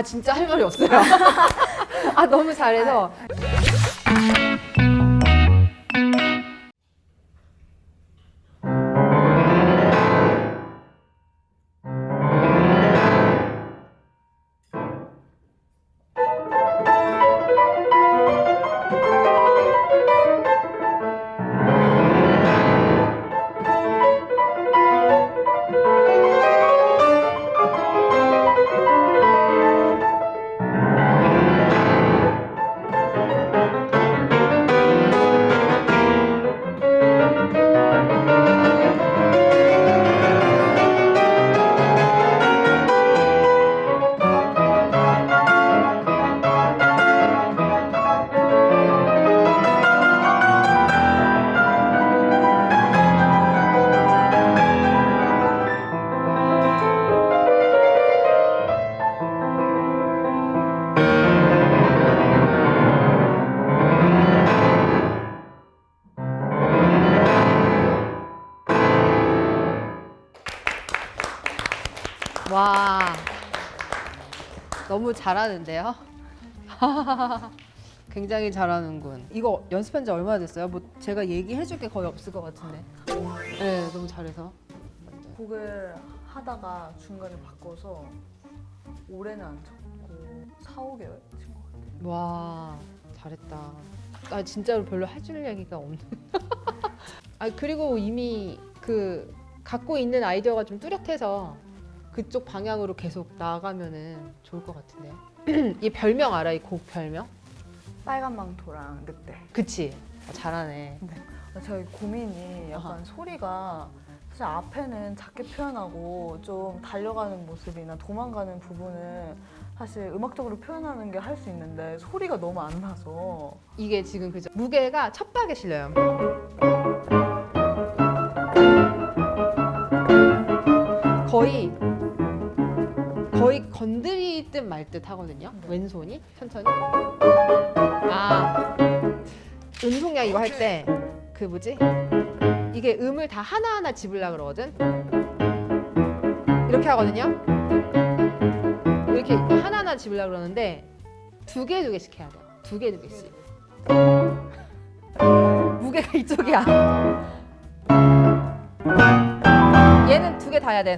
진짜 할 말이 없어요. 아 너무 잘해서. 와, 너무 잘하는데요? 굉장히 잘하는군. 이거 연습한 지 얼마나 됐어요? 뭐 제가 얘기해 줄 게 거의 없을 것 같은데. 네, 너무 잘해서. 곡을 하다가 중간에 바꿔서 올해는 안 쳤고 4, 5개월 친 것 같아요. 와, 잘했다. 나 진짜로 별로 해줄 얘기가 없네. 아, 그리고 이미 그 갖고 있는 아이디어가 좀 뚜렷해서 그쪽 방향으로 계속 나아가면은 좋을 것 같은데요. 이 별명 알아? 이 곡 별명? 빨간 망토랑 늑대. 그치? 잘하네. 저희 고민이 약간 소리가 사실 앞에는 작게 표현하고 좀 달려가는 모습이나 도망가는 부분은 사실 음악적으로 표현하는 게 할 수 있는데 소리가 너무 안 나서 이게 지금 그죠? 무게가 첫 박에 실려요. 거의 건드리듯 말 듯 하거든요. 왼손이 천천히. 아, 음송양 이거 할 때 그 뭐지? 이게 음을 다 하나하나 집으려고 그러거든. 이렇게 하거든요. 이렇게 하나하나 집으려고 그러는데 두 개씩 해야 돼요. 두 개씩. 무게가 이쪽이야. 얘는 두 개 다 해야 돼.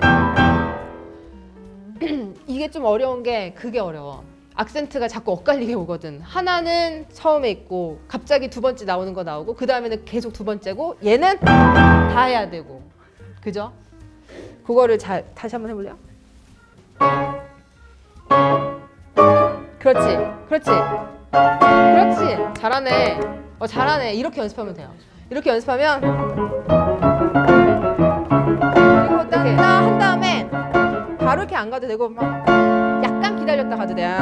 이게 좀 어려운 게 그게 어려워. 악센트가 자꾸 엇갈리게 오거든. 하나는 처음에 있고 갑자기 두 번째 나오는 거 나오고 그 다음에는 계속 두 번째고 얘는 다 해야 되고. 그죠? 그거를 다시 한번 해볼래요? 그렇지. 잘하네. 잘하네. 이렇게 연습하면 돼요. 이렇게 연습하면 그리고 따 한 다음에 바로 이렇게 안 가도 되고 막 약간 기다렸다 가도 돼. 네.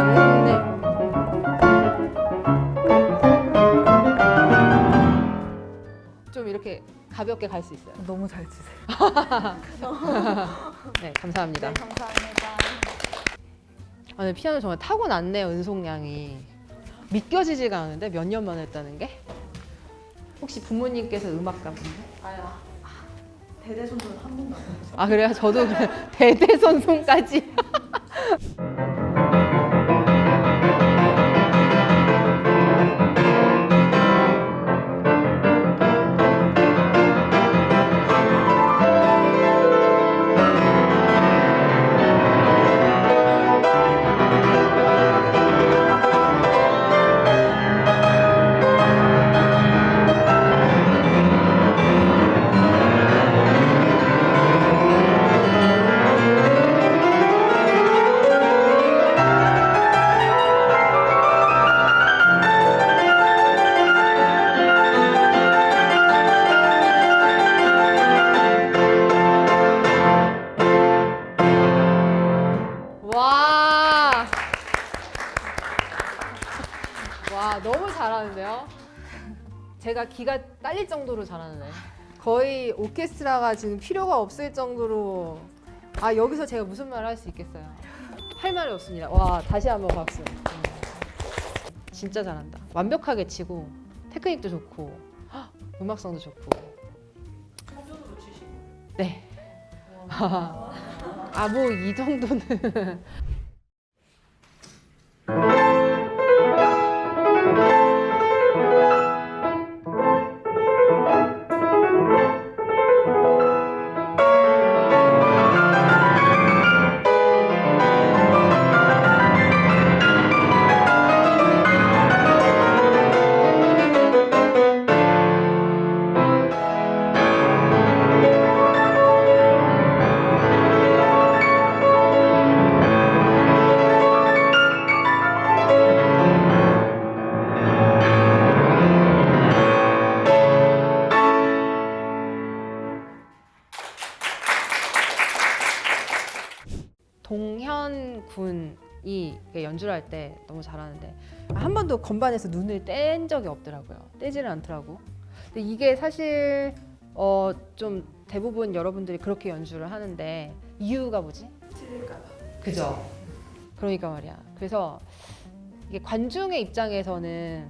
좀 이렇게 가볍게 갈 수 있어요. 너무 잘 치세요. 네, 감사합니다. 네, 감사합니다. 아, 근데 피아노 정말 타고났네요, 은송량이. 믿겨지지가 않은데 몇 년 만에 했다는 게? 혹시 부모님께서 음악가분이세요? 아야. 대대손손 한 번도 안 해봤어요. 아 그래요? 저도 대대손손까지. 와, 너무 잘하는데요? 제가 기가 딸릴 정도로 잘하는데. 거의 오케스트라가 지금 필요가 없을 정도로. 아, 여기서 제가 무슨 말을 할 수 있겠어요? 할 말이 없습니다. 와, 다시 한번 박수. 진짜 잘한다. 완벽하게 치고 테크닉도 좋고 음악성도 좋고. 사전으로 치시고. 네. 아, 뭐 이 정도는. 분이 연주를 할 때 너무 잘하는데 한 번도 건반에서 눈을 뗀 적이 없더라고요. 떼지를 않더라고. 근데 이게 사실 좀 대부분 여러분들이 그렇게 연주를 하는데 이유가 뭐지? 틀릴까봐. 그죠? 그러니까 말이야. 그래서 이게 관중의 입장에서는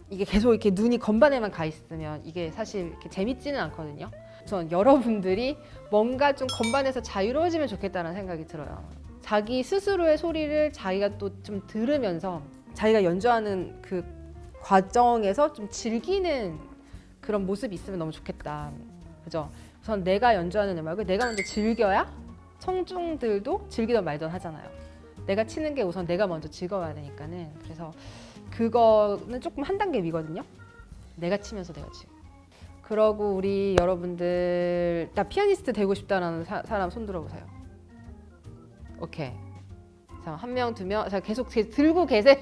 이게 계속 이렇게 눈이 건반에만 가 있으면 이게 사실 이렇게 재밌지는 않거든요. 전 여러분들이 뭔가 좀 건반에서 자유로워지면 좋겠다는 생각이 들어요. 자기 스스로의 소리를 자기가 또 좀 들으면서 자기가 연주하는 그 과정에서 좀 즐기는 그런 모습이 있으면 너무 좋겠다. 그죠? 우선 내가 연주하는 음악을 내가 먼저 즐겨야 청중들도 즐기던 말던 하잖아요. 내가 치는 게 우선 내가 먼저 즐거워야 되니까는. 그래서 그거는 조금 한 단계 위거든요. 내가 치면서 내가 치고. 그러고 우리 여러분들 나 피아니스트 되고 싶다라는 사람 손 들어보세요. 오케이. 자, 한 명, 두 명. 자, 계속 들고 계세요.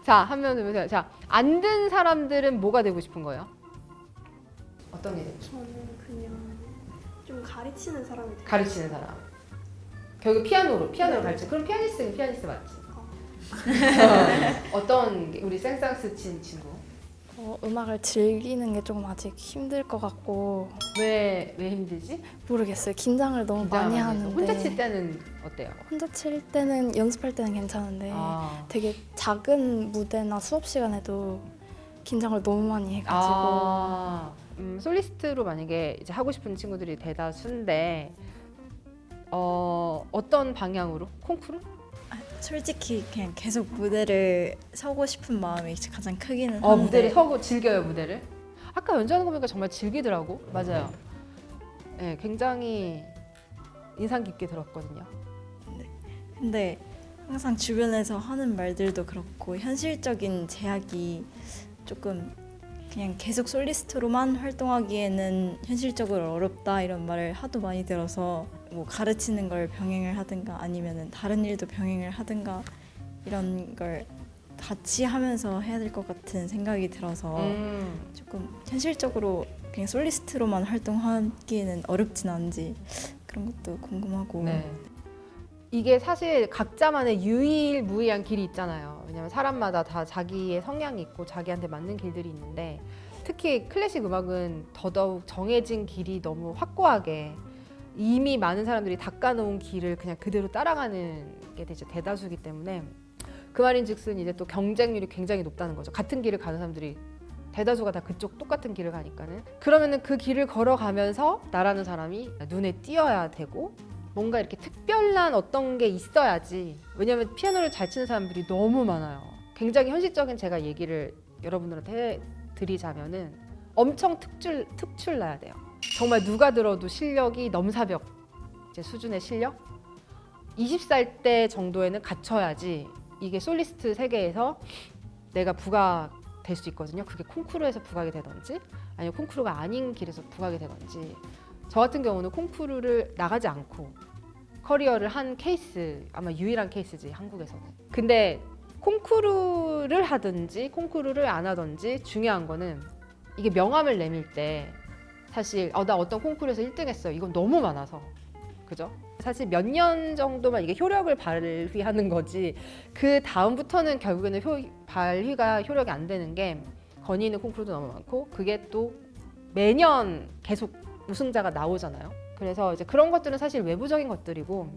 자, 한 명 들으세요. 자, 안 든 사람들은 뭐가 되고 싶은 거예요? 어떤 게 되고 싶어요? 저는 그냥 좀 가르치는 사람이 되고 가르치는 사람. 결국 피아노로 가르치. 그럼 피아니스트는 피아니스트 맞지? 어떤 게 우리 생상스 친 친구? 음악을 즐기는 게 조금 아직 힘들 것 같고 왜 힘들지? 모르겠어요. 긴장을 너무 긴장을 많이 해서. 하는데 혼자 칠 때는 어때요? 혼자 칠 때는 연습할 때는 괜찮은데 아. 되게 작은 무대나 수업 시간에도 긴장을 너무 많이 해가지고 솔리스트로 만약에 이제 하고 싶은 친구들이 대다수인데 어떤 방향으로? 콩쿠르? 솔직히 그냥 계속 무대를 서고 싶은 마음이 가장 크기는 한데 무대를 서고 즐겨요 무대를? 아까 연주하는 거 보니까 정말 즐기더라고. 맞아요. 네, 굉장히 인상 깊게 들었거든요. 근데 항상 주변에서 하는 말들도 그렇고 현실적인 제약이 조금 그냥 계속 솔리스트로만 활동하기에는 현실적으로 어렵다 이런 말을 하도 많이 들어서 뭐 가르치는 걸 병행을 하든가 아니면은 다른 일도 병행을 하든가 이런 걸 같이 하면서 해야 될 것 같은 생각이 들어서 조금 현실적으로 그냥 솔리스트로만 활동하기에는 어렵진 않은지 그런 것도 궁금하고 네. 이게 사실 각자만의 유일무이한 길이 있잖아요. 왜냐면 사람마다 다 자기의 성향이 있고 자기한테 맞는 길들이 있는데 특히 클래식 음악은 더더욱 정해진 길이 너무 확고하게 이미 많은 사람들이 닦아놓은 길을 그냥 그대로 따라가는 게 되게 대다수이기 때문에 그 말인즉슨 이제 또 경쟁률이 굉장히 높다는 거죠. 같은 길을 가는 사람들이 대다수가 다 그쪽 똑같은 길을 가니까는 그러면은 그 길을 걸어가면서 나라는 사람이 눈에 띄어야 되고 뭔가 이렇게 특별한 어떤 게 있어야지. 왜냐면 피아노를 잘 치는 사람들이 너무 많아요. 굉장히 현실적인 제가 얘기를 여러분들한테 드리자면은 엄청 특출나야 돼요. 정말 누가 들어도 실력이 넘사벽 이제 수준의 실력? 20살 때 정도에는 갖춰야지 이게 솔리스트 세계에서 내가 부각될 수 있거든요. 그게 콩쿠르에서 부각이 되든지 아니면 콩쿠르가 아닌 길에서 부각이 되든지. 저 같은 경우는 콩쿠르를 나가지 않고 커리어를 한 케이스, 아마 유일한 케이스지 한국에서는. 근데 콩쿠르를 하든지 콩쿠르를 안 하든지 중요한 거는 이게 명함을 내밀 때 사실 나 어떤 콩쿠르에서 1등 했어요. 이건 너무 많아서. 그죠? 사실 몇 년 정도만 이게 효력을 발휘하는 거지 그 다음부터는 결국에는 발휘가 효력이 안 되는 게 건의 있는 콩쿠르도 너무 많고 그게 또 매년 계속 우승자가 나오잖아요. 그래서 이제 그런 것들은 사실 외부적인 것들이고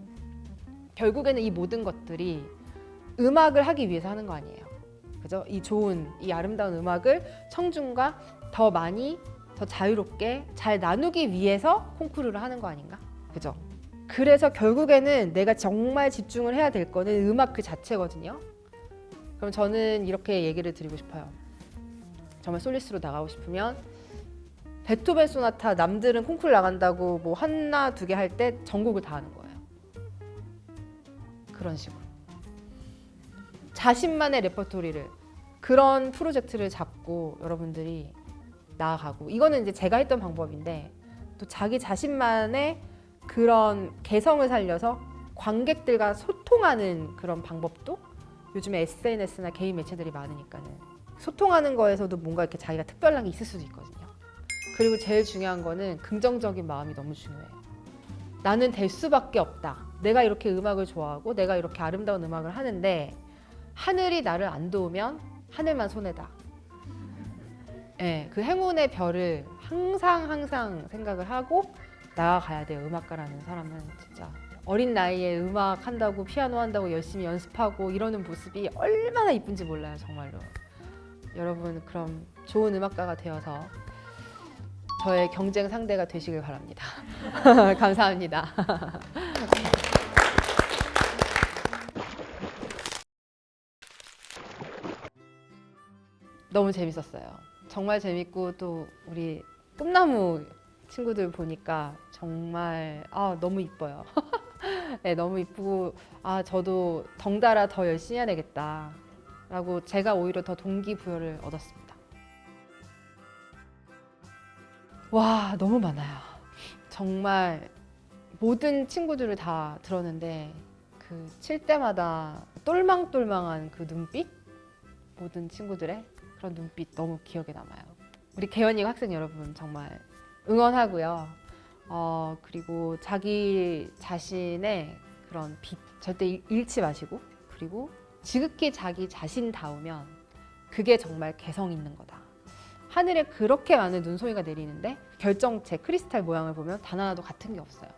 결국에는 이 모든 것들이 음악을 하기 위해서 하는 거 아니에요. 그죠? 이 좋은, 이 아름다운 음악을 청중과 더 많이, 더 자유롭게 잘 나누기 위해서 콩쿠르를 하는 거 아닌가? 그죠? 그래서 결국에는 내가 정말 집중을 해야 될 거는 음악 그 자체거든요. 그럼 저는 이렇게 얘기를 드리고 싶어요. 정말 솔리스트로 나가고 싶으면 베토벤 소나타 남들은 콩쿠르 나간다고 뭐 하나 두 개 할 때 전곡을 다 하는 거예요. 그런 식으로 자신만의 레퍼토리를 그런 프로젝트를 잡고 여러분들이 나아가고 이거는 이제 제가 했던 방법인데 또 자기 자신만의 그런 개성을 살려서 관객들과 소통하는 그런 방법도 요즘에 SNS나 개인 매체들이 많으니까는 소통하는 거에서도 뭔가 이렇게 자기가 특별한 게 있을 수도 있거든요. 그리고 제일 중요한 거는 긍정적인 마음이 너무 중요해요. 나는 될 수밖에 없다. 내가 이렇게 음악을 좋아하고 내가 이렇게 아름다운 음악을 하는데 하늘이 나를 안 도우면 하늘만 손해다. 그 행운의 별을 항상 생각을 하고 나아가야 돼요. 음악가라는 사람은 진짜 어린 나이에 음악 한다고 피아노 한다고 열심히 연습하고 이러는 모습이 얼마나 이쁜지 몰라요. 정말로. 여러분 그럼 좋은 음악가가 되어서 저의 경쟁 상대가 되시길 바랍니다. 감사합니다. 너무 재밌었어요. 정말 재밌고 또 우리 꿈나무 친구들 보니까 정말 너무 이뻐요. 네, 너무 이쁘고 저도 덩달아 더 열심히 해야 되겠다 라고 제가 오히려 더 동기부여를 얻었습니다. 와, 너무 많아요. 정말 모든 친구들을 다 들었는데 그 칠 때마다 똘망똘망한 그 눈빛, 모든 친구들의 그런 눈빛 너무 기억에 남아요. 우리 개연이 학생 여러분 정말 응원하고요. 그리고 자기 자신의 그런 빛 절대 잃지 마시고, 그리고 지극히 자기 자신다우면 그게 정말 개성 있는 거다. 하늘에 그렇게 많은 눈송이가 내리는데 결정체 크리스탈 모양을 보면 단 하나도 같은 게 없어요.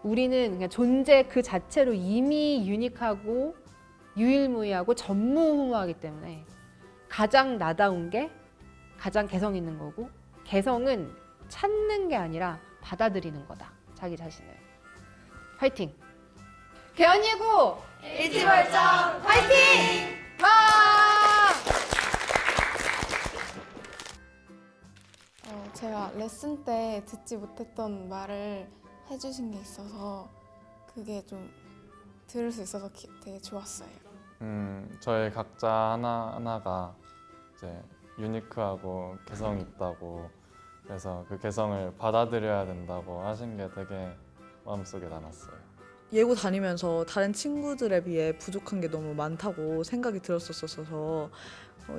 우리는 그냥 존재 그 자체로 이미 유니크하고 유일무이하고 전무후무하기 때문에 가장 나다운 게 가장 개성 있는 거고, 개성은 찾는 게 아니라 받아들이는 거다. 자기 자신을. 화이팅! 개연예고 일지월장 화이팅! 와! 제가 레슨 때 듣지 못했던 말을 해주신 게 있어서 그게 좀 들을 수 있어서 되게 좋았어요. 저희 각자 하나하나가 이제 유니크하고 개성 있다고, 그래서 그 개성을 받아들여야 된다고 하신 게 되게 마음속에 남았어요. 예고 다니면서 다른 친구들에 비해 부족한 게 너무 많다고 생각이 들었었어서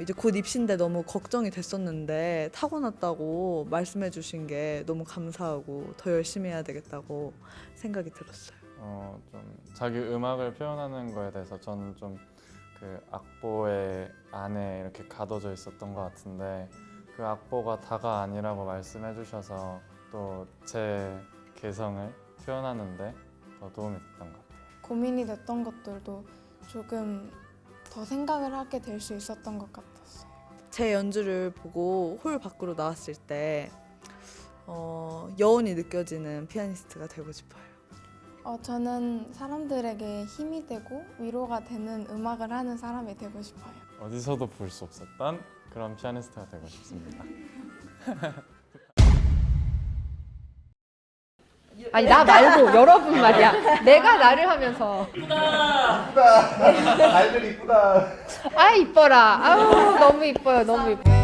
이제 곧 입시인데 너무 걱정이 됐었는데 타고났다고 말씀해 주신 게 너무 감사하고 더 열심히 해야 되겠다고 생각이 들었어요. 좀 자기 음악을 표현하는 거에 대해서 저는 좀 그 악보의 안에 이렇게 가둬져 있었던 것 같은데 그 악보가 다가 아니라고 말씀해 주셔서 또 제 개성을 표현하는데 더 도움이 됐던 것 같아요. 고민이 됐던 것들도 조금 더 생각을 하게 될 수 있었던 것 같았어요. 제 연주를 보고 홀 밖으로 나왔을 때 여운이 느껴지는 피아니스트가 되고 싶어요. 저는 사람들에게 힘이 되고 위로가 되는 음악을 하는 사람이 되고 싶어요. 어디서도 볼 수 없었던 그런 피아니스트가 되고 싶습니다. 아니 나 말고 여러분 말이야. 내가 나를 하면서 아이들 이쁘다. 이뻐라. 아우 너무 이뻐요. 너무 이뻐요.